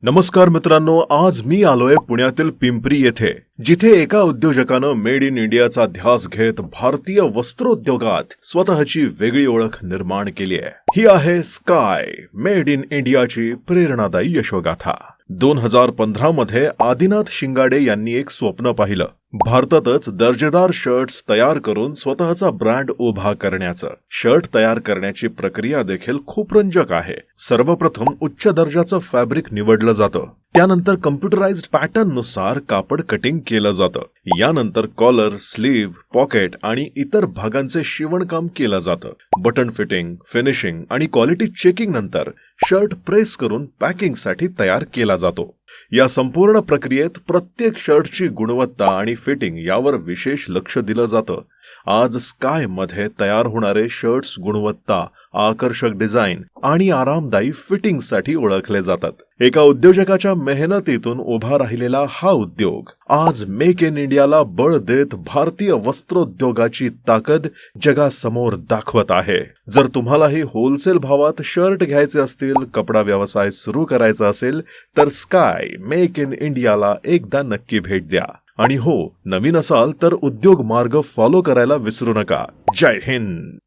नमस्कार मित्रांनो, आज मी आलोय पुण्यातील पिंपरी येथे, जिथे एका उद्योजकानं मेड इन इंडियाचा ध्यास घेत भारतीय वस्त्रोद्योगात स्वतःची वेगळी ओळख निर्माण केली आहे. ही आहे स्काय मेड इन इंडियाची प्रेरणादायी यशोगाथा. 2015 मध्ये आदिनाथ शिंगाडे यांनी एक स्वप्न पाहिलं, भारतातच दर्जेदार शर्ट्स तयार करून स्वतःचा ब्रँड उभा करण्याचं. शर्ट तयार करण्याची प्रक्रिया देखील खूप रंजक आहे. सर्वप्रथम उच्च दर्जाचं फॅब्रिक निवडलं जातं, त्यानंतर कम्प्युटराइज्ड पॅटर्न नुसार कापड कटिंग केलं जातं. यानंतर कॉलर, स्लीव्ह, पॉकेट आणि इतर भागांचे शिवणकाम केलं जातं. बटन फिटिंग, फिनिशिंग आणि क्वालिटी चेकिंग नंतर शर्ट प्रेस करून पॅकिंगसाठी तयार केला जातो. या संपूर्ण प्रक्रियेत प्रत्येक शर्टची गुणवत्ता आणि फिटिंग यावर विशेष लक्ष दिलं जातं. आज स्काय मध्ये तयार होणारे शर्ट्स गुणवत्ता, आकर्षक डिझाईन आणि आरामदायी फिटिंगसाठी ओळखले जातात. एका उद्योजकाच्या मेहनतीतून उभा राहिलेला हा उद्योग आज मेक इन इंडियाला बळ देत भारतीय वस्त्रोद्योगाची ताकद जगासमोर दाखवत आहे. जर तुम्हालाही होलसेल भावात शर्ट घ्यायचे असतील, कपडा व्यवसाय सुरू करायचा असेल, तर स्काय मेक इन इंडियाला एकदा नक्की भेट द्या. आणि हो, नवीन असाल तर उद्योग मार्ग फॉलो करायला विसरू नका. जय हिंद.